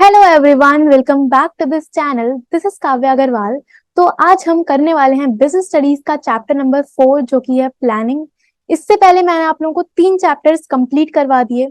Hello everyone, welcome back to this channel. This is Kavya Agarwal. तो आज हम करने वाले हैं बिजनेस स्टडीज का चैप्टर नंबर 4 जो कि है प्लानिंग। इससे पहले मैंने आप लोगों को 3 चैप्टर्स कंप्लीट करवा दिए।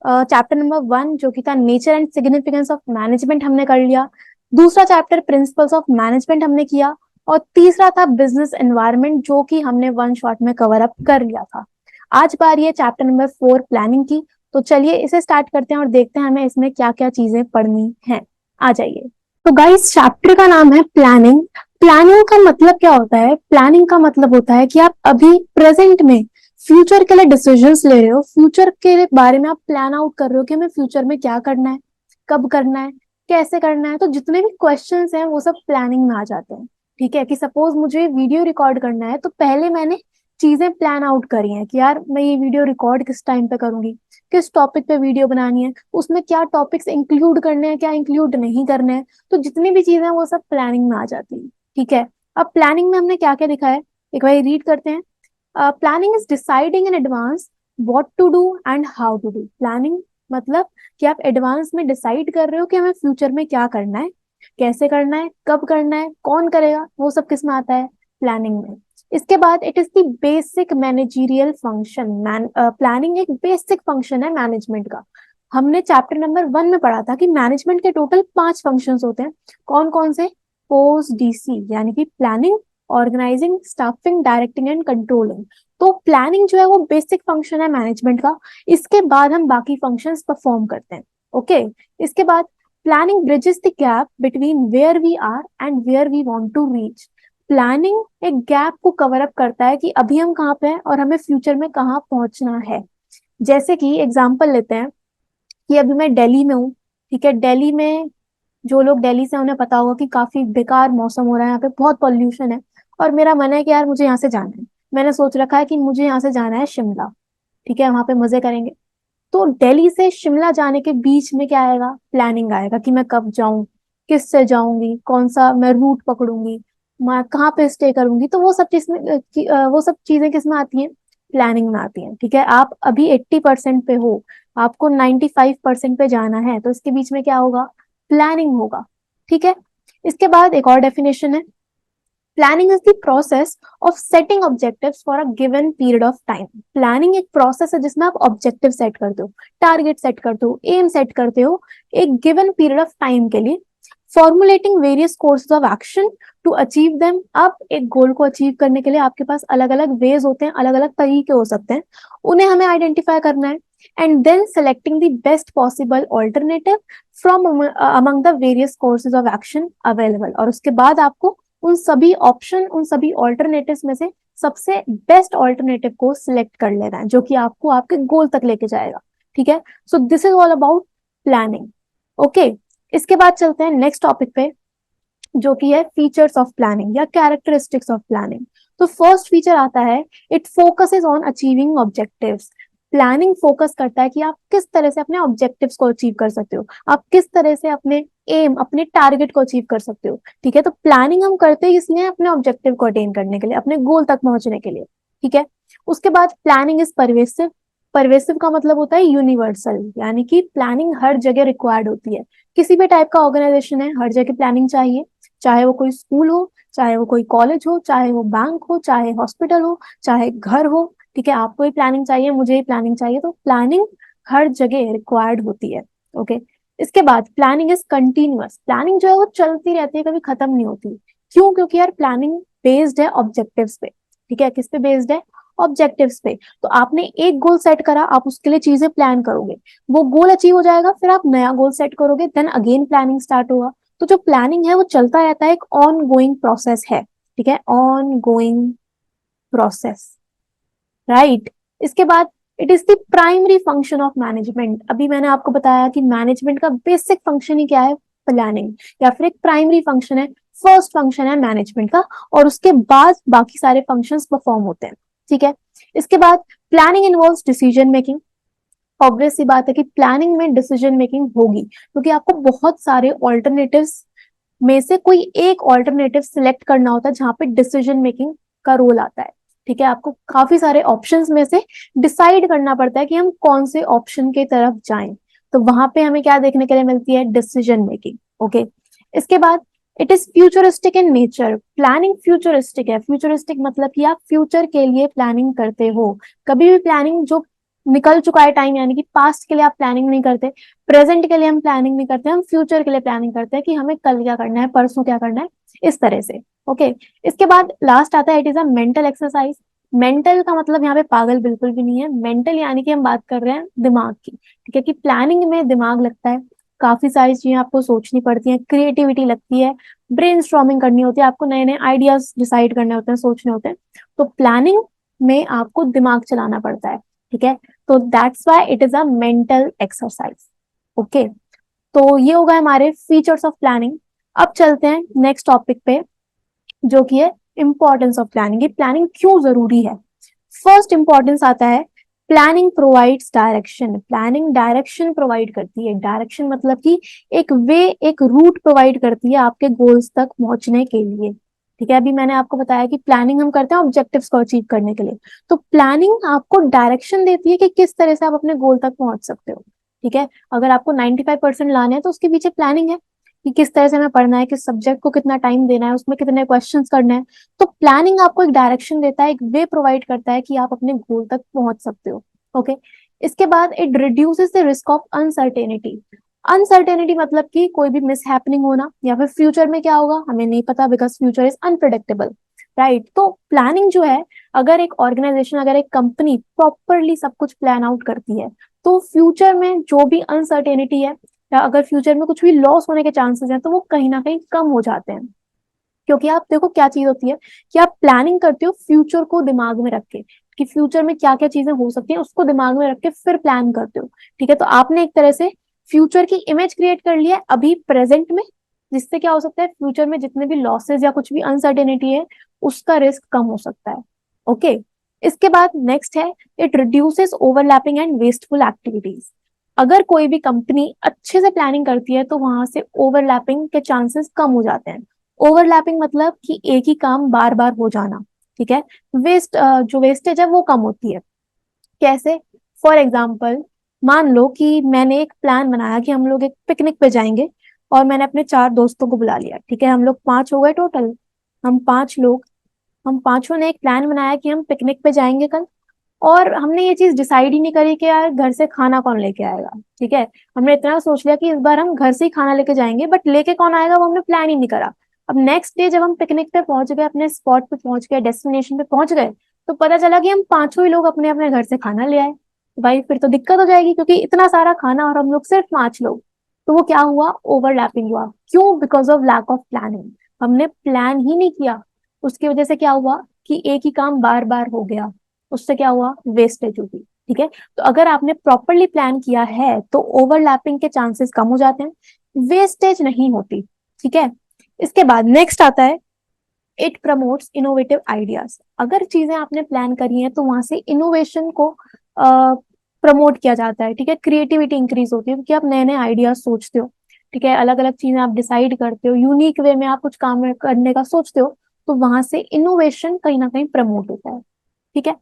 चैप्टर नंबर 1 जो कि था nature and significance of management हमने कर लिया। दूसरा चैप्टर प्रिंसिपल्स ऑफ मैनेजमेंट हमने किया। और तीसरा था बिजनेस एनवायरनमेंट जो कि हमने वन शॉट में कवर अप कर लिया था। आज बारी है चैप्टर नंबर 4 प्लानिंग की। तो चलिए इसे स्टार्ट करते हैं और देखते हैं हमें इसमें क्या क्या चीजें पढ़नी है। आ जाइए। तो गाइस, चैप्टर का नाम है प्लानिंग। प्लानिंग का मतलब क्या होता है? प्लानिंग का मतलब होता है कि आप अभी प्रेजेंट में फ्यूचर के लिए डिसीजंस ले रहे हो, फ्यूचर के बारे में आप प्लान आउट कर रहे हो कि हमें फ्यूचर में क्या करना है, कब करना है, कैसे करना है। तो जितने भी क्वेश्चंस हैं वो सब प्लानिंग में आ जाते हैं। ठीक है, कि सपोज मुझे वीडियो रिकॉर्ड करना है तो पहले मैंने चीजें प्लान आउट करी हैं कि यार मैं ये वीडियो रिकॉर्ड किस टाइम पे करूंगी, किस टॉपिक पे वीडियो बनानी है, उसमें क्या टॉपिक्स इंक्लूड करने हैं, क्या इंक्लूड नहीं करने हैं। तो जितनी भी चीजें हैं वो सब प्लानिंग में आ जाती है। ठीक है, अब प्लानिंग में हमने क्या क्या लिखा है एक बार रीड करते हैं। Planning is deciding in advance what to do and how to do. Planning मतलब कि आप एडवांस में डिसाइड कर रहे हो कि हमें फ्यूचर में क्या करना है, कैसे करना है, कब करना है, कौन करेगा, वो सब किस में आता है? प्लानिंग में। इसके बाद it is the basic managerial function. Planning एक बेसिक फंक्शन है मैनेजमेंट का। हमने चैप्टर नंबर 1 में पढ़ा था कि मैनेजमेंट के टोटल 5 फंक्शंस होते हैं। कौन कौन से? पोस्ट डीसी यानी कि planning, organising, staffing, directing and controlling. तो प्लानिंग जो है वो बेसिक फंक्शन है मैनेजमेंट का। इसके बाद हम बाकी फंक्शंस परफॉर्म करते हैं। ओके, इसके बाद planning bridges the gap between where we are and where we want to reach. Planning एक गैप को कवर अप करता है कि अभी हम कहाँ पे हैं और हमें फ्यूचर में कहाँ पहुंचना है। जैसे कि एग्जांपल लेते हैं कि अभी मैं दिल्ली में हूँ। ठीक है, दिल्ली में जो लोग दिल्ली से हैं, उन्हें पता होगा कि काफी बेकार मौसम हो रहा है, यहाँ पे बहुत पॉल्यूशन है। और मेरा मन है कि यार मुझे यहाँ से जाना है। मैंने सोच रखा है कि मुझे यहाँ से जाना है शिमला। ठीक है, वहां पे मजे करेंगे। तो दिल्ली से शिमला जाने के बीच में क्या आएगा? प्लानिंग आएगा कि मैं कब जाऊं, किससे जाऊंगी, कौन सा मैं रूट पकड़ूंगी, मैं कहाँ पे स्टे करूंगी। तो वो सब चीज में वो सब चीजें किस में आती हैं? प्लानिंग में आती हैं। ठीक है, आप अभी 80% पे हो, आपको 95% पे जाना है, तो इसके बीच में क्या होगा? प्लानिंग होगा। ठीक है, इसके बाद एक और डेफिनेशन है। Planning is the process of setting objectives for a given period of time. Planning एक प्रोसेस है जिसमें आप ऑब्जेक्टिव सेट करते हो, टारगेट सेट करते हो, एम सेट करते हो एक गिवन पीरियड ऑफ टाइम के लिए। Formulating various courses of action to achieve them. अब एक गोल को अचीव करने के लिए आपके पास अलग अलग वेज होते हैं, अलग अलग तरीके हो सकते हैं, उन्हें हमें आइडेंटिफाई करना है। And then selecting the best possible alternative from among the various courses of action available. और उसके बाद आपको उन सभी ऑप्शन, उन सभी ऑल्टरनेटिव्स में से सबसे बेस्ट ऑल्टरनेटिव को सिलेक्ट कर लेना है जो कि आपको आपके गोल तक लेके जाएगा। ठीक है, so this is all about planning. Okay, इसके बाद चलते हैं नेक्स्ट टॉपिक पे जो कि है फीचर्स ऑफ प्लानिंग या कैरेक्टरिस्टिक्स ऑफ प्लानिंग। तो फर्स्ट फीचर आता है, it focuses on achieving objectives. Planning focus करता है कि आप किस तरह से अपने ऑब्जेक्टिव्स को अचीव कर सकते हो, आप किस तरह से अपने एम, अपने टारगेट को अचीव कर सकते हो। ठीक है, तो प्लानिंग हम करते हैं इसलिए अपने ऑब्जेक्टिव को अटेन करने के लिए, अपने गोल तक पहुंचने के लिए। ठीक है, उसके बाद प्लानिंग इज परवेसिव। परवेसिव का मतलब होता है यूनिवर्सल, यानी कि प्लानिंग हर जगह रिक्वायर्ड होती है। किसी भी टाइप का ऑर्गेनाइजेशन है, हर जगह प्लानिंग चाहिए। चाहे वो कोई स्कूल हो, चाहे वो कोई कॉलेज हो, चाहे वो बैंक हो, चाहे हॉस्पिटल हो, चाहे घर हो। ठीक है, आपको ही प्लानिंग चाहिए, मुझे ही प्लानिंग चाहिए। तो प्लानिंग हर जगह रिक्वायर्ड होती है। ओके, इसके बाद प्लानिंग इज कंटिन्यूअस। प्लानिंग जो है वो चलती रहती है, कभी खत्म नहीं होती। क्यों? क्योंकि यार प्लानिंग बेस्ड है ऑब्जेक्टिव्स पे। ठीक है, किस पे बेस्ड है? ऑब्जेक्टिव्स पे। तो आपने एक गोल सेट करा, आप उसके लिए चीजें प्लान करोगे, वो गोल अचीव हो जाएगा, फिर आप नया गोल सेट करोगे, देन अगेन प्लानिंग स्टार्ट होगा। तो जो प्लानिंग है वो चलता रहता है, एक ऑन गोइंग प्रोसेस है। ठीक है, ऑन गोइंग प्रोसेस, राइट। इसके बाद it is the primary function of management. अभी मैंने आपको बताया कि मैनेजमेंट का बेसिक फंक्शन ही क्या है? प्लानिंग, या फिर एक प्राइमरी फंक्शन है, फर्स्ट फंक्शन है मैनेजमेंट का। और उसके बाद बाकी सारे फंक्शंस परफॉर्म होते हैं। ठीक है, इसके बाद planning involves decision making. Obvious सी बात है कि प्लानिंग में डिसीजन मेकिंग होगी, क्योंकि आपको बहुत सारे ऑल्टरनेटिव्स में से कोई एक ऑल्टरनेटिव सिलेक्ट करना होता है जहां पे डिसीजन मेकिंग का रोल आता है। ठीक है, आपको काफी सारे ऑप्शंस में से डिसाइड करना पड़ता है कि हम कौन से ऑप्शन के तरफ जाएं। तो वहां पे हमें क्या देखने के लिए मिलती है, डिसीजन मेकिंग। ओके, इसके बाद it is futuristic in nature. Planning futuristic है। फ्यूचरिस्टिक मतलब कि आप फ्यूचर के लिए प्लानिंग करते हो। कभी भी प्लानिंग जो निकल चुका है टाइम, यानी कि पास्ट के लिए आप प्लानिंग नहीं करते, प्रेजेंट के लिए हम प्लानिंग नहीं करते, हम फ्यूचर के लिए प्लानिंग करते हैं कि हमें कल क्या करना है, परसों क्या करना है, इस तरह से। ओके, इसके बाद लास्ट आता है it is a mental exercise. Mental का मतलब यहाँ पे पागल बिल्कुल भी नहीं है। मेंटल यानी कि हम बात कर रहे हैं दिमाग की, ठीक है, कि प्लानिंग में दिमाग लगता है, काफी सारी चीजें आपको सोचनी पड़ती हैं, क्रिएटिविटी लगती है, ब्रेन स्टॉर्मिंग करनी होती है, आपको नए नए आइडियाज डिसाइड करने होते हैं, सोचने होते हैं। तो प्लानिंग में आपको दिमाग चलाना पड़ता है, ठीक है। तो that's why it is a mental exercise. Okay, तो ये होगा हमारे फीचर्स ऑफ प्लानिंग। अब चलते हैं नेक्स्ट टॉपिक पे, जो कि है इंपॉर्टेंस ऑफ प्लानिंग। ये प्लानिंग क्यों जरूरी है। फर्स्ट इंपॉर्टेंस आता है, planning provides direction. Planning direction provide करती है। डायरेक्शन मतलब कि एक वे, एक रूट प्रोवाइड करती है आपके गोल्स तक पहुंचने के लिए, ठीक है। अभी मैंने आपको बताया कि प्लानिंग हम करते हैं ऑब्जेक्टिव्स को अचीव करने के लिए, तो प्लानिंग आपको डायरेक्शन देती है कि किस तरह से आप अपने गोल तक पहुंच सकते हो, ठीक है। अगर आपको 95% लाने हैं तो उसके पीछे प्लानिंग है कि किस तरह से हमें पढ़ना है, किस सब्जेक्ट को कितना टाइम देना है, उसमें कितने क्वेश्चंस करने हैं। तो प्लानिंग आपको एक डायरेक्शन देता है, एक वे प्रोवाइड करता है कि आप अपने गोल तक पहुंच सकते हो। ओके, इसके बाद it reduces the risk of uncertainty. Uncertainty मतलब कि कोई भी मिस हैपनिंग होना, या फिर फ्यूचर में क्या होगा हमें नहीं पता, because future is unpredictable, right. तो प्लानिंग जो है, अगर एक ऑर्गेनाइजेशन, अगर एक कंपनी प्रॉपरली सब कुछ प्लान आउट करती है, तो फ्यूचर में जो भी अनसर्टेनिटी है, या अगर फ्यूचर में कुछ भी लॉस होने के चांसेस हैं, तो वो कहीं ना कहीं कम हो जाते हैं। क्योंकि आप देखो क्या चीज होती है कि आप प्लानिंग करते हो फ्यूचर को दिमाग में रख के, कि फ्यूचर में क्या क्या चीजें हो सकती हैं उसको दिमाग में रख के फिर प्लान करते हो, ठीक है। तो आपने एक तरह से फ्यूचर की इमेज क्रिएट कर लिया है अभी प्रेजेंट में, जिससे क्या हो सकता है, फ्यूचर में जितने भी लॉसेस या कुछ भी अनसर्टेनिटी है उसका रिस्क कम हो सकता है। ओके, इसके बाद नेक्स्ट है, it reduces overlapping and wasteful activities. अगर कोई भी कंपनी अच्छे से प्लानिंग करती है तो वहां से ओवरलैपिंग के चांसेस कम हो जाते हैं। ओवरलैपिंग मतलब कि एक ही काम बार बार हो जाना, ठीक है। जो वेस्टेज है वो कम होती है। कैसे, फॉर एग्जाम्पल, मान लो कि मैंने एक प्लान बनाया कि हम लोग एक पिकनिक पे जाएंगे, और मैंने अपने 4 दोस्तों को बुला लिया, ठीक है, हम लोग 5 हो गए टोटल। हम 5 लोग, हम पांचों ने एक प्लान बनाया कि हम पिकनिक पे जाएंगे कल, और हमने ये चीज डिसाइड ही नहीं करी कि यार घर से खाना कौन लेके आएगा, ठीक है। हमने इतना सोच लिया कि इस बार हम घर से ही खाना लेके जाएंगे, बट लेके कौन आएगा वो हमने प्लान ही नहीं करा। अब नेक्स्ट डे जब हम पिकनिक पे पहुंच गए, अपने स्पॉट पे पहुंच गए, डेस्टिनेशन पे पहुंच गए, तो पता चला कि हम पांचों ही लोग अपने अपने घर से खाना ले आए। तो भाई फिर तो दिक्कत हो जाएगी, क्योंकि इतना सारा खाना और हम लोग सिर्फ 5 लोग। तो वो क्या हुआ, ओवरलैपिंग हुआ। क्यों, because of lack of planning. हमने प्लान ही नहीं किया, उसकी वजह से क्या हुआ कि एक ही काम बार बार हो गया, उससे क्या हुआ, वेस्टेज होगी, ठीक है। तो अगर आपने प्रॉपरली प्लान किया है तो ओवरलैपिंग के चांसेस कम हो जाते हैं, वेस्टेज नहीं होती, ठीक है। इसके बाद नेक्स्ट आता है, इट प्रमोट्स इनोवेटिव आइडियाज। अगर चीजें आपने प्लान करी हैं तो वहां से इनोवेशन को प्रमोट किया जाता है, ठीक है। क्रिएटिविटी इंक्रीज होती है क्योंकि आप नए नए आइडियाज सोचते हो, ठीक है, अलग अलग चीजें आप डिसाइड करते हो, यूनिक वे में आप कुछ काम करने का सोचते हो, तो वहां से इनोवेशन कहीं ना कहीं प्रमोट होता है, ठीक है।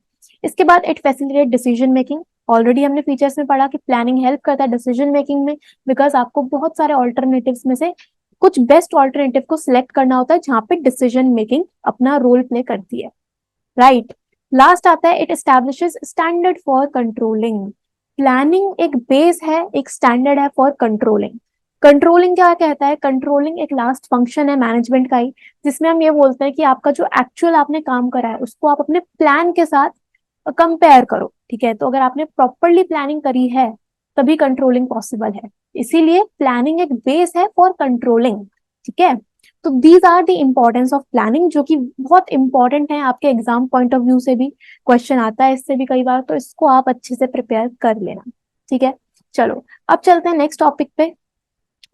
इसके बाद it facilitate decision making. Already हमने फीचर्स में पढ़ा कि प्लानिंग हेल्प करता है डिसीजन मेकिंग में, बिकॉज आपको बहुत सारे ऑल्टरनेटिव्स में से कुछ बेस्ट ऑल्टरनेटिव को सिलेक्ट करना होता है जहां पे डिसीजन मेकिंग अपना रोल प्ले करती है, राइट। लास्ट आता है, it establishes standard for controlling. Planning एक बेस है, एक स्टैंडर्ड है फॉर कंट्रोलिंग। कंट्रोलिंग क्या कहता है, कंट्रोलिंग एक लास्ट फंक्शन है मैनेजमेंट का ही, जिसमें हम ये बोलते हैं कि आपका जो एक्चुअल आपने काम करा है उसको आप अपने प्लान के साथ कंपेयर करो, ठीक है। तो अगर आपने प्रॉपरली प्लानिंग करी है तभी कंट्रोलिंग पॉसिबल है। इसीलिए प्लानिंग एक बेस है फॉर कंट्रोलिंग, ठीक है। तो these are the importance of planning, जो कि बहुत इंपॉर्टेंट है, आपके एग्जाम पॉइंट ऑफ व्यू से भी क्वेश्चन आता है इससे भी कई बार, तो इसको आप अच्छे से प्रिपेयर कर लेना, ठीक है। चलो अब चलते हैं नेक्स्ट टॉपिक पे,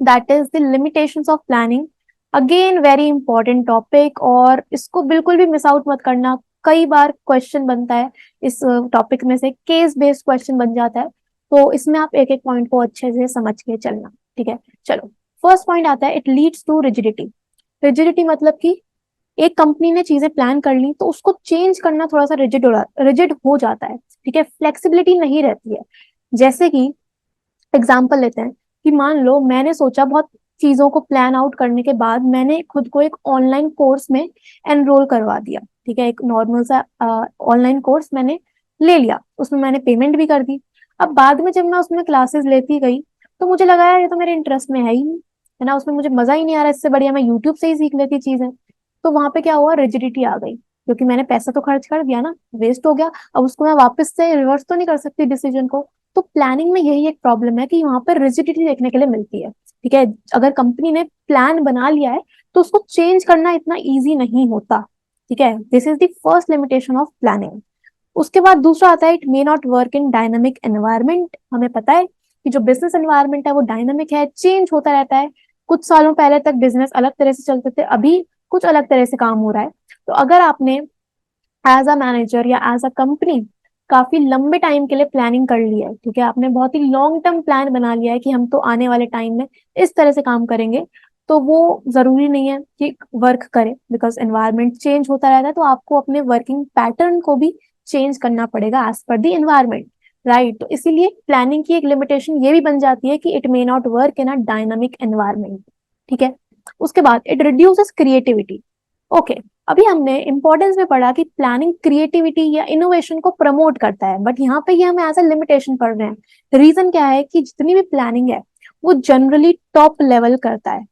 that is the limitations of planning. Again very important topic, और इसको बिल्कुल भी मिस आउट मत करना। कई बार क्वेश्चन बनता है इस टॉपिक में से, केस बेस्ड क्वेश्चन बन जाता है, तो इसमें आप एक एक पॉइंट को अच्छे से समझ के चलना, ठीक है। चलो, फर्स्ट पॉइंट आता है, it leads to rigidity. Rigidity मतलब कि एक कंपनी ने चीजें प्लान कर ली तो उसको चेंज करना थोड़ा सा रिजिड हो जाता है, ठीक है, फ्लेक्सिबिलिटी नहीं रहती है। जैसे कि एग्जाम्पल लेते हैं कि मान लो मैंने सोचा, बहुत चीजों को प्लान आउट करने के बाद मैंने खुद को एक ऑनलाइन कोर्स में एनरोल करवा दिया। ठीक है, एक नॉर्मल सा ऑनलाइन कोर्स मैंने ले लिया, उसमें मैंने पेमेंट भी कर दी। अब बाद में जब मैं उसमें क्लासेस लेती गई तो मुझे लगा यार ये तो मेरे इंटरेस्ट में है ही नहीं, है ना, उसमें मुझे मजा ही नहीं आ रहा, इससे बढ़िया मैं यूट्यूब से ही सीख लेती चीजें। तो वहां पे क्या हुआ, रिजिडिटी आ गई, क्योंकि मैंने पैसा तो खर्च कर दिया ना, वेस्ट हो गया। अब उसको मैं वापस से रिवर्स तो नहीं कर सकती डिसीजन को। तो प्लानिंग में यही एक प्रॉब्लम है कि वहां पर रिजिडिटी देखने के लिए मिलती है। ठीक है, अगर कंपनी ने प्लान बना लिया है तो उसको चेंज करना इतना इजी नहीं होता। ठीक है, this is the first limitation of planning. उसके बाद दूसरा आता है, it may not work in dynamic environment. हमें पता है कि जो बिजनेस एनवायरनमेंट है वो डायनामिक है, चेंज होता रहता है। कुछ सालों पहले तक बिजनेस अलग तरह से चलते थे, अभी कुछ अलग तरह से काम हो रहा है। तो अगर आपने एज अ मैनेजर या एज अ कंपनी काफी लंबे टाइम के लिए प्लानिंग कर ली है, ठीक है, आपने बहुत ही लॉन्ग टर्म प्लान बना लिया है कि हम तो आने वाले टाइम में इस तरह से काम करेंगे, तो वो जरूरी नहीं है कि वर्क करे, बिकॉज एनवायरनमेंट चेंज होता रहता है। तो आपको अपने वर्किंग पैटर्न को भी चेंज करना पड़ेगा as per the environment, right. तो इसीलिए प्लानिंग की एक लिमिटेशन ये भी बन जाती है कि it may not work in a dynamic environment. ठीक है, उसके बाद इट रिड्यूसेस क्रिएटिविटी। ओके, अभी हमने इंपॉर्टेंस में पढ़ा कि प्लानिंग क्रिएटिविटी या इनोवेशन को प्रमोट करता है, बट यहाँ पे ये हम एज अ लिमिटेशन पढ़ रहे हैं। रीजन क्या है कि जितनी भी प्लानिंग है वो जनरली टॉप लेवल करता है।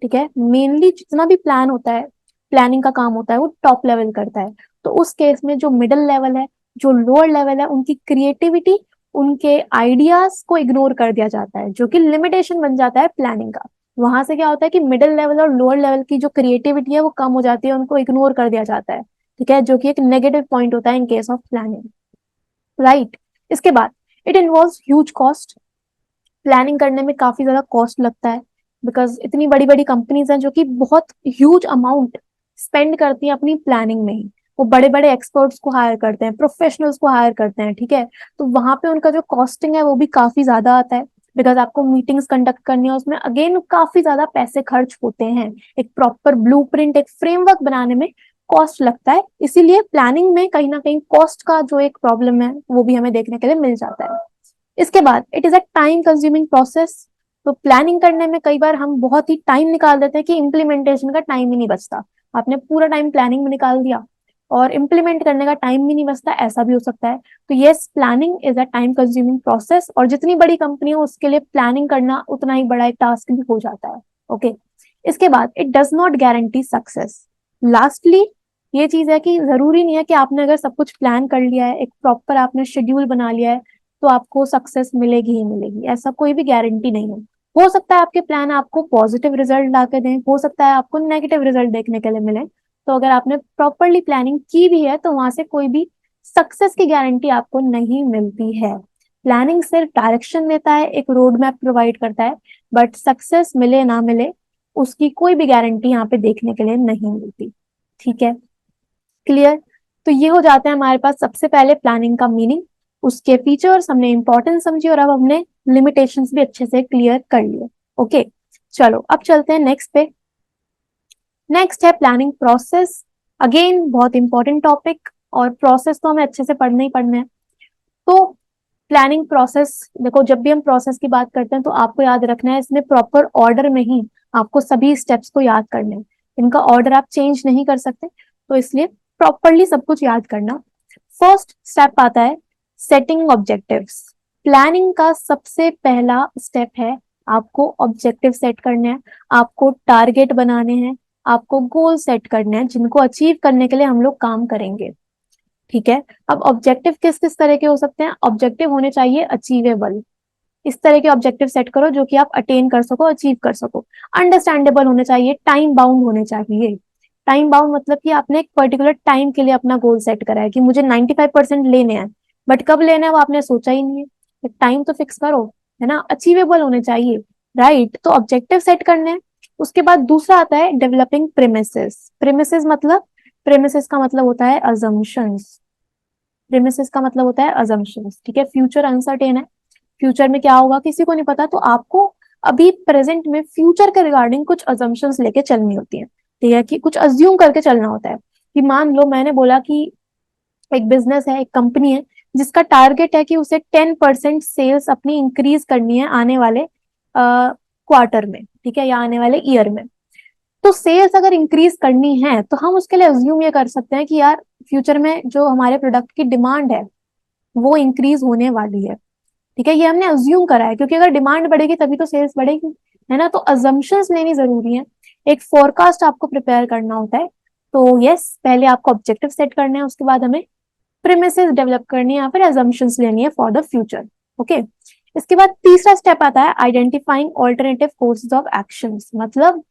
ठीक है, मेनली जितना भी प्लान होता है, प्लानिंग का काम होता है, वो टॉप लेवल करता है। तो उस केस में जो मिडिल लेवल है, जो लोअर लेवल है, उनकी क्रिएटिविटी, उनके आइडियाज को इग्नोर कर दिया जाता है, जो कि लिमिटेशन बन जाता है प्लानिंग का। वहां से क्या होता है कि मिडिल लेवल और लोअर लेवल की जो क्रिएटिविटी है वो कम हो जाती है, उनको इग्नोर कर दिया जाता है। ठीक है, जो कि एक नेगेटिव पॉइंट होता है in case of planning, right. इसके बाद it involves huge cost. Planning करने में काफी ज्यादा कॉस्ट लगता है, बिकॉज इतनी बड़ी बड़ी कंपनीज हैं जो कि बहुत ह्यूज अमाउंट स्पेंड करती हैं अपनी प्लानिंग में ही। वो बड़े बड़े एक्सपर्ट्स को हायर करते हैं, प्रोफेशनल्स को हायर करते हैं। ठीक है, तो वहां पे उनका जो कॉस्टिंग है वो भी काफी ज्यादा आता है, बिकॉज आपको मीटिंग्स कंडक्ट करनी है, उसमें अगेन काफी ज्यादा पैसे खर्च होते हैं। एक प्रॉपर ब्लूप्रिंट, एक फ्रेमवर्क बनाने में कॉस्ट लगता है। इसीलिए प्लानिंग में कहीं ना कहीं कॉस्ट का जो एक प्रॉब्लम है वो भी हमें देखने के लिए मिल जाता है। इसके बाद it is a time consuming process. तो प्लानिंग करने में कई बार हम बहुत ही टाइम निकाल देते हैं कि इम्प्लीमेंटेशन का टाइम ही नहीं बचता। आपने पूरा टाइम प्लानिंग में निकाल दिया और इम्प्लीमेंट करने का टाइम भी नहीं बचता, ऐसा भी हो सकता है। तो yes, planning is a time consuming process, और जितनी बड़ी कंपनी हो उसके लिए प्लानिंग करना उतना ही बड़ा एक टास्क भी हो जाता है। ओके, इसके बाद it does not guarantee success. Lastly ये चीज है कि जरूरी नहीं है कि आपने अगर सब कुछ प्लान कर लिया है, एक प्रॉपर आपने शेड्यूल बना लिया है, तो आपको सक्सेस मिलेगी ही मिलेगी, ऐसा कोई भी गारंटी नहीं है। हो सकता है आपके प्लान आपको पॉजिटिव रिजल्ट ला के दें, हो सकता है आपको नेगेटिव रिजल्ट देखने के लिए मिले। तो अगर आपने प्रॉपरली प्लानिंग की भी है तो वहां से कोई भी सक्सेस की गारंटी आपको नहीं मिलती है। प्लानिंग सिर्फ डायरेक्शन देता है, एक रोड मैप प्रोवाइड करता है, बट सक्सेस मिले ना मिले उसकी कोई भी गारंटी यहाँ पे देखने के लिए नहीं मिलती। ठीक है, क्लियर। तो ये हो जाता है हमारे पास सबसे पहले प्लानिंग का मीनिंग, उसके फीचर्स, हमने इंपॉर्टेंस समझी, और अब हमने लिमिटेशंस भी अच्छे से क्लियर कर लिए। ओके, चलो अब चलते हैं नेक्स्ट पे। नेक्स्ट है प्लानिंग प्रोसेस। अगेन बहुत इंपॉर्टेंट टॉपिक, और प्रोसेस तो हमें अच्छे से पढ़ने ही पढ़ने हैं। तो प्लानिंग प्रोसेस, देखो जब भी हम प्रोसेस की बात करते हैं तो आपको याद रखना है इसमें प्रॉपर ऑर्डर में ही आपको सभी स्टेप्स को याद करने हैं। इनका ऑर्डर आप चेंज नहीं कर सकते, तो इसलिए प्रॉपरली सब कुछ याद करना। फर्स्ट स्टेप आता है सेटिंग ऑब्जेक्टिव्स। प्लानिंग का सबसे पहला स्टेप है आपको ऑब्जेक्टिव सेट करने हैं, आपको टारगेट बनाने हैं, आपको गोल सेट करने हैं जिनको अचीव करने के लिए हम लोग काम करेंगे। ठीक है, अब ऑब्जेक्टिव किस किस तरह के हो सकते हैं, ऑब्जेक्टिव होने चाहिए अचीवेबल। इस तरह के ऑब्जेक्टिव सेट करो जो कि आप अटेन कर सको, अचीव कर सको। अंडरस्टैंडेबल होने चाहिए, टाइम बाउंड होने चाहिए। टाइम बाउंड मतलब कि आपने एक पर्टिकुलर टाइम के लिए अपना गोल सेट करा है कि मुझे 95% लेने हैं, बट कब लेने हैं वो आपने सोचा ही नहीं है, टाइम तो फिक्स करो, है ना। अचीवेबल होने चाहिए, राइट। तो ऑब्जेक्टिव सेट करने हैं। उसके बाद दूसरा आता है डेवलपिंग प्रेमिसेस। प्रेमिसेस मतलब, प्रेमिसेस का मतलब होता है अजम्पशंस। प्रेमिसेस का मतलब होता है अजम्पशंस, ठीक है। फ्यूचर अनसर्टेन है, फ्यूचर में क्या होगा किसी को नहीं पता, तो आपको अभी प्रेजेंट में फ्यूचर के रिगार्डिंग कुछ अजम्पशंस लेके चलनी होती है। ठीक है, कि कुछ अज्यूम करके चलना होता है। कि मान लो मैंने बोला कि एक बिजनेस है, एक कंपनी है जिसका टारगेट है कि उसे 10% सेल्स अपनी इंक्रीज करनी है आने वाले क्वार्टर में, ठीक है, या आने वाले ईयर में। तो सेल्स अगर इंक्रीज करनी है तो हम उसके लिए अज्यूम ये कर सकते हैं कि यार फ्यूचर में जो हमारे प्रोडक्ट की डिमांड है वो इंक्रीज होने वाली है, ठीक है, ये हमने अज्यूम करा है, क्योंकि अगर डिमांड बढ़ेगी तभी तो सेल्स बढ़ेगी, है ना। तो अजम्पशंस लेनी जरूरी है, एक फोरकास्ट आपको प्रिपेयर करना होता है। तो यस, पहले आपको ऑब्जेक्टिव सेट करने हैं, उसके बाद हमें प्रेमिसेस डेवलप करनी है या फिर अजम्पशंस लेनी है फॉर द फ्यूचर। ओके, इसके बाद तीसरा स्टेप आता है identifying alternative courses of actions. मतलब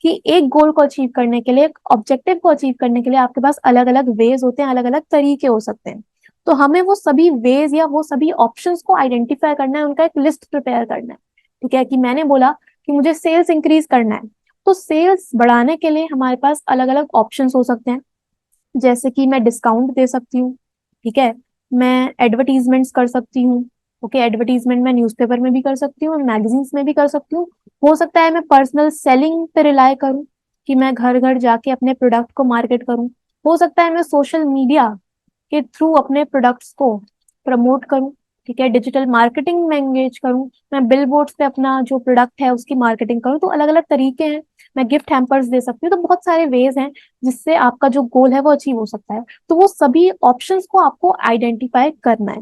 कि एक गोल को अचीव करने के लिए, एक ऑब्जेक्टिव को अचीव करने के लिए आपके पास अलग अलग वेज होते हैं, अलग अलग तरीके हो सकते हैं। तो हमें वो सभी वेज या वो सभी ऑप्शंस को आइडेंटिफाई करना है, उनका एक लिस्ट प्रिपेयर करना है, ठीक है। कि मैंने बोला कि मुझे सेल्स इंक्रीज करना है, तो सेल्स बढ़ाने के लिए हमारे पास अलग अलग ऑप्शंस हो सकते हैं, जैसे कि मैं डिस्काउंट दे सकती हूँ, ठीक है, मैं एडवर्टीजमेंट्स कर सकती हूँ। ओके, एडवर्टीजमेंट मैं न्यूज़पेपर में भी कर सकती हूँ, मैगजीन्स में भी कर सकती हूँ। हो सकता है मैं पर्सनल सेलिंग पे रिलाय करूँ, कि मैं घर घर जाके अपने प्रोडक्ट को मार्केट करूँ। हो सकता है मैं सोशल मीडिया के थ्रू अपने प्रोडक्ट्स को प्रमोट करूं, ठीक है, डिजिटल मार्केटिंग में एंगेज करूं, मैं बिल बोर्ड्स पे अपना जो प्रोडक्ट है उसकी मार्केटिंग करूं। तो अलग अलग तरीके हैं, मैं गिफ्ट हैम्पर्स दे सकती हूँ। तो बहुत सारे वेज हैं जिससे आपका जो गोल है वो अचीव हो सकता है। तो वो सभी ऑप्शंस को आपको आइडेंटिफाई करना है,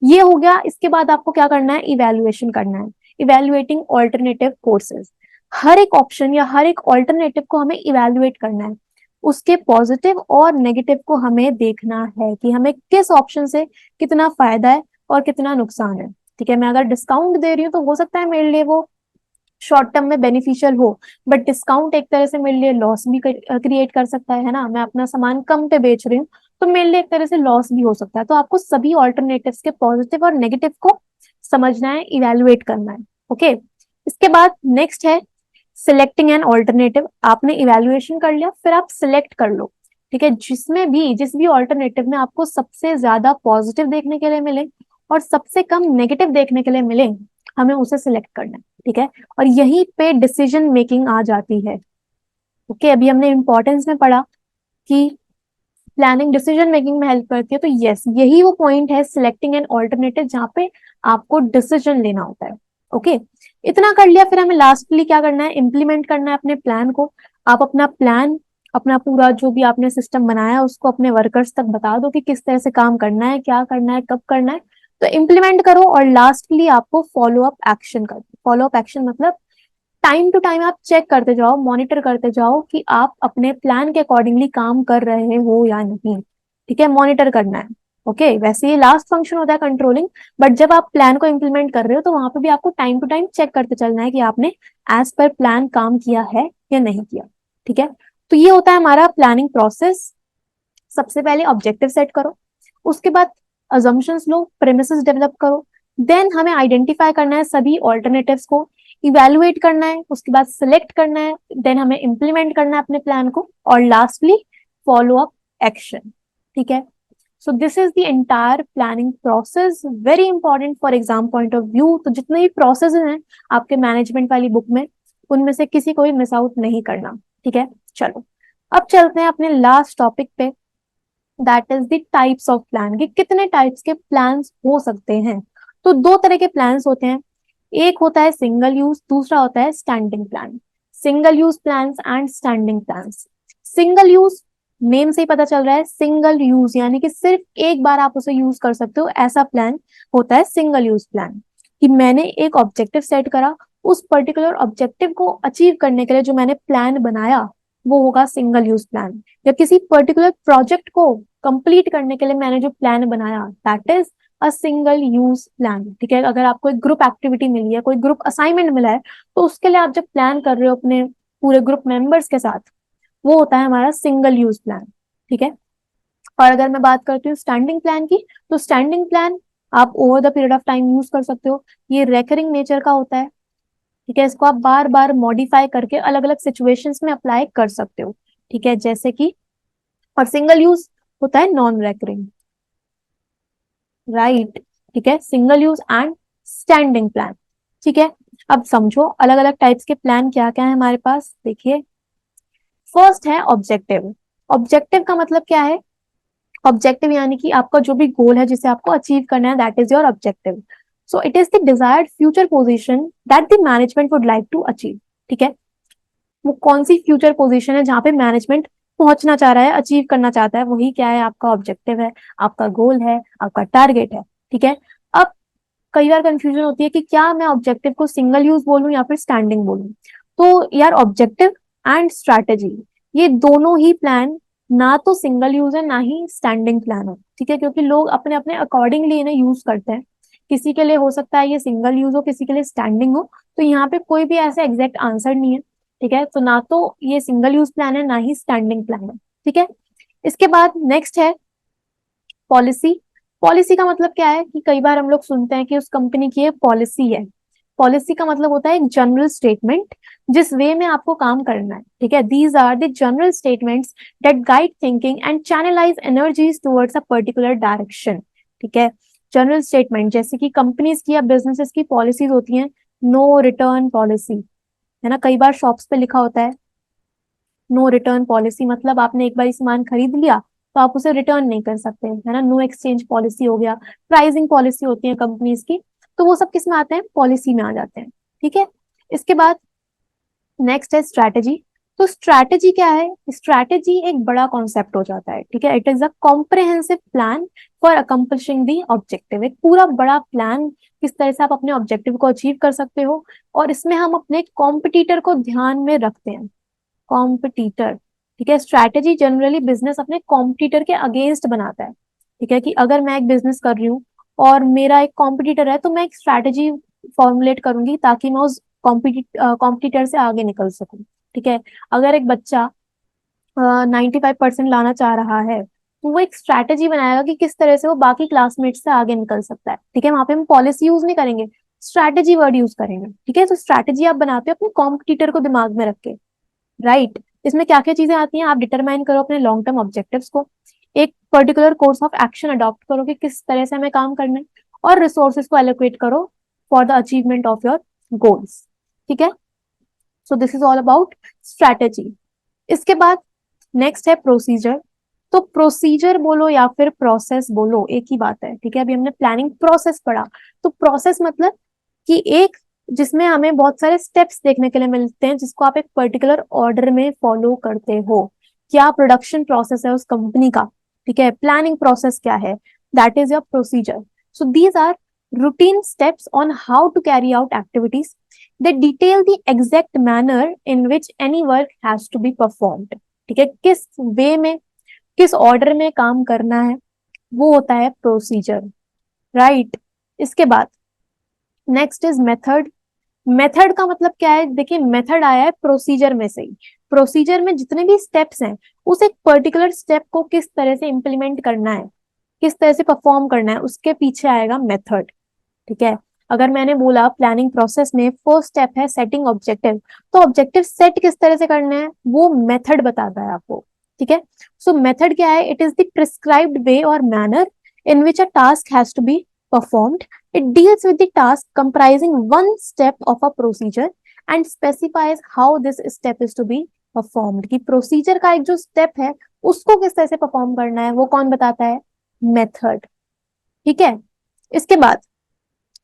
ये हो गया। इसके बाद आपको क्या करना है, इवेल्युएशन करना है, इवेल्युएटिंग ऑल्टरनेटिव कोर्सेज। हर एक ऑप्शन या हर एक ऑल्टरनेटिव को हमें इवेल्युएट करना है, उसके पॉजिटिव और नेगेटिव को हमें देखना है कि हमें किस ऑप्शन से कितना फायदा है और कितना नुकसान है, ठीक है। मैं अगर डिस्काउंट दे रही हूँ तो हो सकता है मेरे लिए वो शॉर्ट टर्म में बेनिफिशियल हो, बट डिस्काउंट एक तरह से मेरे लिए लॉस भी क्रिएट कर सकता है ना। मैं अपना सामान कम पे बेच रही हूँ तो मेरे लिए एक तरह से लॉस भी हो सकता है। तो आपको सभी ऑल्टरनेटिव्स के पॉजिटिव और नेगेटिव को समझना है, इवेलुएट करना है। ओके, इसके बाद नेक्स्ट है सिलेक्टिंग एन ऑल्टरनेटिव। आपने इवेल्युएशन कर लिया, फिर आप सिलेक्ट कर लो, ठीक है, जिस भी ऑल्टरनेटिव में आपको सबसे ज्यादा पॉजिटिव देखने के लिए मिले और सबसे कम नेगेटिव देखने के लिए मिले, हमें उसे सिलेक्ट करना है, ठीक है। और यहीं पे डिसीजन मेकिंग आ जाती है। ओके, अभी हमने इंपॉर्टेंस में पढ़ा कि प्लानिंग डिसीजन मेकिंग में हेल्प करती है, तो यस, यही वो पॉइंट है सिलेक्टिंग एन ऑल्टरनेटिव जहाँ पे आपको डिसीजन लेना होता है। ओके, इतना कर लिया, फिर हमें लास्टली क्या करना है, इम्प्लीमेंट करना है अपने प्लान को। आप अपना प्लान, अपना पूरा जो भी आपने सिस्टम बनाया है उसको अपने वर्कर्स तक बता दो कि किस तरह से काम करना है, क्या करना है, कब करना है। तो इम्प्लीमेंट करो और लास्टली आपको फॉलो अप एक्शन करो। फॉलो अप एक्शन मतलब टाइम टू टाइम आप चेक करते जाओ, मॉनिटर करते जाओ कि आप अपने प्लान के अकॉर्डिंगली काम कर रहे हो या नहीं, ठीक है, मॉनिटर करना है। ओके, वैसे ये लास्ट फंक्शन होता है कंट्रोलिंग, बट जब आप प्लान को इम्प्लीमेंट कर रहे हो तो वहां पे भी आपको टाइम टू टाइम चेक करते चलना है कि आपने एज पर प्लान काम किया है या नहीं किया, ठीक है। तो ये होता है हमारा प्लानिंग प्रोसेस। सबसे पहले ऑब्जेक्टिव सेट करो, उसके बाद अजम्पशंस लो, प्रेमिसेस डेवलप करो, देन हमें आइडेंटिफाई करना है सभी ऑल्टरनेटिव्स को, इवेलुएट करना है, उसके बाद सिलेक्ट करना है, देन हमें इम्प्लीमेंट करना है अपने प्लान को, और लास्टली फॉलो अप एक्शन, ठीक है। So this is the entire planning process, very important for exam point of view. तो जितने भी प्रोसेस हैं आपके मैनेजमेंट वाली बुक में, उनमें से किसी को भी मिस आउट नहीं करना, ठीक है। चलो, अब चलते हैं अपने लास्ट टॉपिक पे, that is the types of plan, कि कितने टाइप्स के प्लान्स हो सकते हैं। तो दो तरह के प्लान्स होते हैं, एक होता है सिंगल यूज, दूसरा होता है standing plan. Single use plans and standing plans. Single use, name से ही पता चल रहा है, सिंगल यूज यानी कि सिर्फ एक बार आप उसे यूज कर सकते हो, ऐसा प्लान होता है सिंगल यूज प्लान। कि मैंने एक ऑब्जेक्टिव सेट करा, उस पर्टिकुलर ऑब्जेक्टिव को अचीव करने के लिए जो मैंने प्लान बनाया वो होगा सिंगल यूज प्लान। या किसी पर्टिकुलर प्रोजेक्ट को कंप्लीट करने के लिए मैंने जो प्लान बनाया, that is a single use plan, ठीक है। अगर आपको एक ग्रुप एक्टिविटी मिली है, कोई ग्रुप असाइनमेंट मिला है, तो उसके लिए आप जब प्लान कर रहे हो अपने पूरे ग्रुप मेंबर्स के साथ, वो होता है हमारा सिंगल यूज प्लान, ठीक है। और अगर मैं बात करती हूँ स्टैंडिंग प्लान की, तो स्टैंडिंग प्लान आप over the period of time use कर सकते हो, ये रेकरिंग नेचर का होता है, ठीक है। इसको आप बार बार मॉडिफाई करके अलग अलग सिचुएशंस में अप्लाई कर सकते हो, ठीक है, जैसे कि, और सिंगल यूज होता है नॉन रेकरिंग, राइट, ठीक है, single use and standing plan, ठीक है। अब समझो अलग अलग टाइप्स के प्लान क्या क्या है हमारे पास, देखिए। फर्स्ट है ऑब्जेक्टिव। ऑब्जेक्टिव का मतलब क्या है, ऑब्जेक्टिव यानी कि आपका जो भी गोल है जिसे आपको अचीव करना है, that is your objective. So it is the desired future position that the management would like to achieve. ठीक है, वो कौन सी फ्यूचर पोजीशन है जहाँ पे मैनेजमेंट पहुंचना चाह रहा है, अचीव करना चाहता है, वही क्या है, आपका ऑब्जेक्टिव है, आपका गोल है, आपका टारगेट है. ठीक है, अब कई बार कंफ्यूजन होती है कि क्या मैं ऑब्जेक्टिव को सिंगल यूज बोलूं या फिर स्टैंडिंग बोलूं. तो यार ऑब्जेक्टिव एंड स्ट्रैटेजी, ये दोनों ही प्लान ना तो सिंगल यूज है ना ही स्टैंडिंग प्लान है. ठीक है, क्योंकि लोग अपने अपने अकॉर्डिंगली इन्हें यूज करते हैं. किसी के लिए हो सकता है ये सिंगल यूज हो, किसी के लिए स्टैंडिंग हो. तो यहाँ पे कोई भी ऐसा एग्जैक्ट आंसर नहीं है. ठीक है, तो ना तो ये सिंगल यूज प्लान है ना ही स्टैंडिंग प्लान है. ठीक है, इसके बाद नेक्स्ट है पॉलिसी. पॉलिसी का मतलब क्या है कि कई बार हम लोग सुनते हैं कि उस कंपनी की एक पॉलिसी है. पॉलिसी का मतलब होता है एक जनरल स्टेटमेंट जिस वे में आपको काम करना है. ठीक है, these are the general statements that guide thinking and channelise energies towards a particular direction. ठीक है, जनरल स्टेटमेंट जैसे कि कंपनीज की या बिजनेसेस की पॉलिसीज होती हैं. नो रिटर्न पॉलिसी, है ना, कई बार शॉप्स पे लिखा होता है नो रिटर्न पॉलिसी, मतलब आपने एक बार सामान खरीद लिया तो आप उसे रिटर्न नहीं कर सकते, है ना. नो एक्सचेंज पॉलिसी हो गया, प्राइसिंग पॉलिसी होती है कंपनीज की. तो वो सब किस में आते हैं, पॉलिसी में आ जाते हैं. ठीक है, इसके बाद नेक्स्ट है स्ट्रैटेजी. तो स्ट्रैटेजी क्या है, स्ट्रैटेजी एक बड़ा कॉन्सेप्ट हो जाता है. ठीक है, it is a comprehensive plan for accomplishing the objective. एक पूरा बड़ा प्लान किस तरह से आप अपने ऑब्जेक्टिव को अचीव कर सकते हो. और इसमें हम अपने कॉम्पिटिटर को ध्यान में रखते हैं. कॉम्पिटिटर, ठीक है, स्ट्रैटेजी जनरली बिजनेस अपने कॉम्पिटिटर के अगेंस्ट बनाता है. ठीक है, कि अगर मैं एक बिजनेस कर रही हूँ और मेरा एक कॉम्पिटिटर है तो मैं एक स्ट्रैटेजी फॉर्मुलेट करूंगी ताकि मैं उस कॉम्पिटिटर से आगे निकल सकूं. ठीक है, अगर एक बच्चा 95% लाना चाह रहा है तो वो एक स्ट्रैटेजी बनाएगा कि किस तरह से वो बाकी क्लासमेट से आगे निकल सकता है. ठीक है, वहां पे हम पॉलिसी यूज नहीं करेंगे, स्ट्रैटेजी वर्ड यूज करेंगे. ठीक है, तो स्ट्रैटेजी आप बनाते हो अपने कॉम्पिटिटर को दिमाग में रख के. राइट, इसमें क्या क्या चीजें आती हैं, आप डिटरमाइन करो अपने लॉन्ग टर्म ऑब्जेक्टिव्स को, एक particular course of action adopt करो कि किस तरह से हमें काम करना है, और रिसोर्सेज को एलोकेट करो for the achievement of your goals. ठीक है, so this is all about strategy. इसके बाद नेक्स्ट है प्रोसीजर. तो प्रोसीजर बोलो या फिर प्रोसेस बोलो, एक ही बात है. ठीक है, अभी हमने प्लानिंग प्रोसेस पढ़ा. तो प्रोसेस मतलब कि एक जिसमें हमें बहुत सारे स्टेप्स देखने के लिए मिलते हैं जिसको आप एक पर्टिकुलर ऑर्डर में फॉलो करते हो. क्या प्रोडक्शन प्रोसेस है उस कंपनी का. ठीक है, प्लानिंग प्रोसेस क्या है, that is your procedure. So these are routine steps on how to carry out activities that detail the exact manner in which any work has to be performed. ठीक है, किस वे में, किस ऑर्डर में काम करना है, वो होता है प्रोसीजर. राइट, इसके बाद नेक्स्ट इज मेथड. मेथड का मतलब क्या है, देखिए मेथड आया है प्रोसीजर में से ही. प्रोसीजर में जितने भी स्टेप्स हैं उस एक पर्टिकुलर स्टेप को किस तरह से इंप्लीमेंट करना है, किस तरह से परफॉर्म करना है, उसके पीछे आएगा मेथड. ठीक है, अगर मैंने बोला प्लानिंग प्रोसेस में फर्स्ट स्टेप है सेटिंग ऑब्जेक्टिव, तो ऑब्जेक्टिव सेट किस तरह से करने हैं वो मेथड बताता है आपको. ठीक है, सो मेथड क्या है, it is the prescribed way और manner in which a task has to be performed. It deals with the task comprising one step of a procedure and specifies how this step is to be performed. कि procedure का एक जो step है उसको किस तरह से perform करना है वो कौन बताता है, मेथड. ठीक है, इसके बाद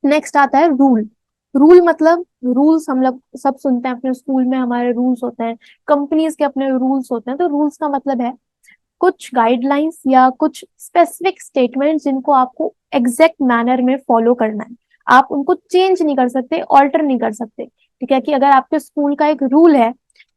नेक्स्ट आता है रूल. रूल मतलब रूल्स हम लोग सब सुनते हैं अपने स्कूल में, हमारे रूल्स होते हैं, कंपनीज के अपने रूल्स होते हैं. तो रूल्स का मतलब है कुछ गाइडलाइंस या कुछ स्पेसिफिक स्टेटमेंट जिनको आपको एग्जैक्ट मैनर में फॉलो करना है. आप उनको चेंज नहीं कर सकते, ऑल्टर नहीं कर सकते. ठीक है, कि अगर आपके स्कूल का एक रूल है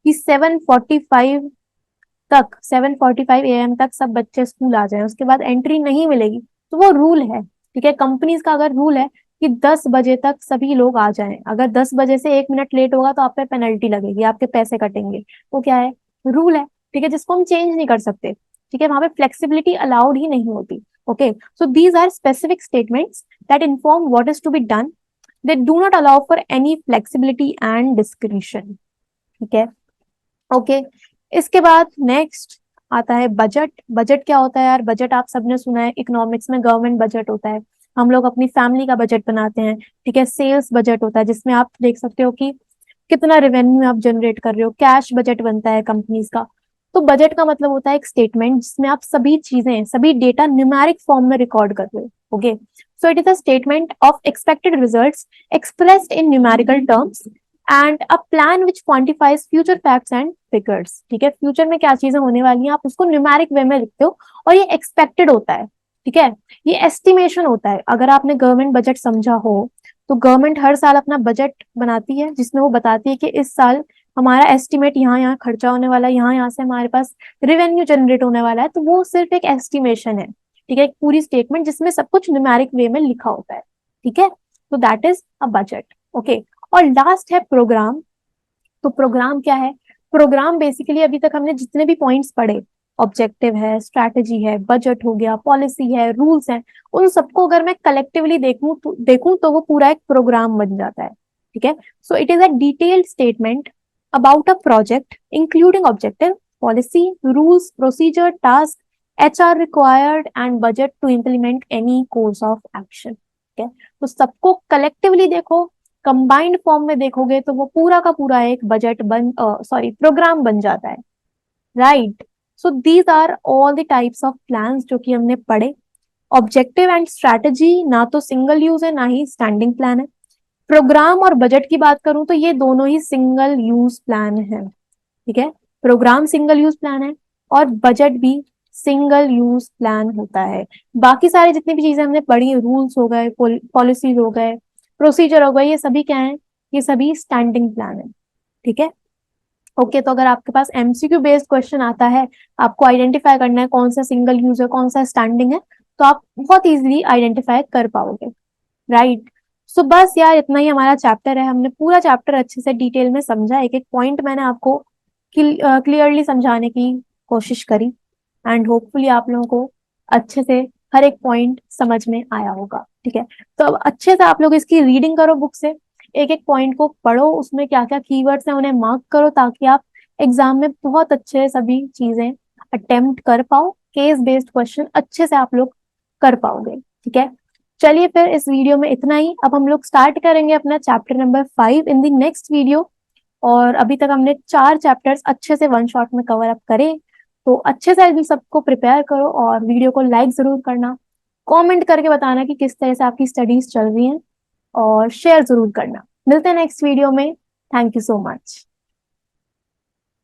कि 7:45 AM तक सब बच्चे स्कूल आ जाएं, उसके बाद एंट्री नहीं मिलेगी, तो वो रूल है. ठीक है, कंपनीज का अगर रूल है कि 10 बजे तक सभी लोग आ जाएं, अगर 10 बजे से 1 मिनट लेट होगा तो आप पे पेनल्टी लगेगी, आपके पैसे कटेंगे, वो क्या है, रूल है. ठीक है, जिसको हम चेंज नहीं कर सकते. ठीक है, वहां पे फ्लेक्सिबिलिटी अलाउड ही नहीं होती. Okay, so these are specific statements that inform what is to be done, they do not allow for any flexibility and discretion. ठीक है, ओके, इसके बाद नेक्स्ट आता है बजट. बजट क्या होता है यार, बजट आप सबने सुना है, इकोनॉमिक्स में गवर्नमेंट बजट होता है, हम लोग अपनी फैमिली का बजट बनाते हैं. ठीक है, सेल्स बजट होता है जिसमें आप देख सकते हो कि कितना रेवेन्यू आप जनरेट कर रहे हो, कैश बजट बनता है कंपनीज का. तो बजट का मतलब होता है एक स्टेटमेंट जिसमें आप सभी चीजें, सभी डेटा न्यूमेरिक फॉर्म में रिकॉर्ड कर रहे हो। Okay, so it is a statement of expected results expressed in numerical terms and a plan which quantifies future facts and figures. ठीक है, फ्यूचर में क्या चीजें होने वाली हैं आप उसको न्यूमेरिक वे में लिखते हो, और ये एक्सपेक्टेड होता है। ठीक है, ये एस्टिमेशन होता है। अगर आपने गवर्नमेंट बजट समझा हो तो गवर्नमेंट हर साल अपना बजट बनाती है जिसमें वो बताती है कि इस साल हमारा एस्टिमेट यहाँ यहाँ खर्चा होने वाला है, यहाँ यहाँ से हमारे पास रेवेन्यू जनरेट होने वाला है। तो वो सिर्फ एक एस्टिमेशन है। ठीक है, एक पूरी स्टेटमेंट जिसमें सब कुछ न्यूमेरिक वे में लिखा होता है। ठीक है, तो that is a budget. Okay, और लास्ट है प्रोग्राम। तो प्रोग्राम क्या है? प्रोग्राम बेसिकली अभी तक हमने जितने भी पॉइंट्स पढ़े, ऑब्जेक्टिव है, स्ट्रैटेजी है, बजट हो गया, पॉलिसी है, रूल्स हैं, उन सबको अगर मैं कलेक्टिवली देखूं तो वो पूरा एक प्रोग्राम बन जाता है। ठीक है, so it is a detailed statement about a project including objective, policy, rules, procedure, task, HR required and budget to implement any course of action. ठीक है, तो सबको कलेक्टिवली देखो, कंबाइंड फॉर्म में देखोगे तो वो पूरा का पूरा एक बजट प्रोग्राम बन जाता है। Right, so these are all the types of plans जो कि हमने पढ़े। ऑब्जेक्टिव एंड स्ट्रैटेजी ना तो सिंगल यूज है ना ही स्टैंडिंग प्लान है। प्रोग्राम और बजट की बात करूं तो ये दोनों ही सिंगल यूज प्लान है। ठीक है, प्रोग्राम सिंगल यूज प्लान है और बजट भी सिंगल यूज प्लान होता है। बाकी सारी जितनी भी चीजें हमने पढ़ी, रूल्स हो गए, पॉलिसीज हो गए, प्रोसीजर हो गए, ये सभी क्या है? ये सभी स्टैंडिंग प्लान है। ठीक है, ओके, तो अगर आपके पास MCQ बेस्ड क्वेश्चन आता है, आपको आइडेंटिफाई करना है कौन सा सिंगल यूज है कौन सा स्टैंडिंग है, तो आप बहुत इजीली आइडेंटिफाई कर पाओगे। राइट, सो बस यार इतना ही हमारा चैप्टर है। हमने पूरा चैप्टर अच्छे से डिटेल में समझा, एक एक पॉइंट मैंने आपको क्लियरली समझाने की कोशिश करी एंड होपफुली आप लोगों को अच्छे से हर एक पॉइंट समझ में आया होगा। ठीक है, तो अब अच्छे से आप लोग इसकी रीडिंग करो बुक से, एक एक पॉइंट को पढ़ो, उसमें क्या क्या कीवर्ड्स हैं उन्हें मार्क करो ताकि आप एग्जाम में बहुत अच्छे सभी चीजें अटेम्प्ट कर पाओ, केस बेस्ड क्वेश्चन अच्छे से आप लोग कर पाओगे। ठीक है, चलिए फिर इस वीडियो में इतना ही। अब हम लोग स्टार्ट करेंगे अपना chapter number 5 in the next video. और अभी तक हमने 4 चैप्टर्स अच्छे से वन शॉट में कवर अप करे, तो अच्छे से इन सबको प्रिपेयर करो और वीडियो को लाइक जरूर करना, कमेंट करके बताना कि किस तरह से आपकी स्टडीज चल रही हैं, और शेयर जरूर करना। मिलते हैं नेक्स्ट वीडियो में। Thank you so much.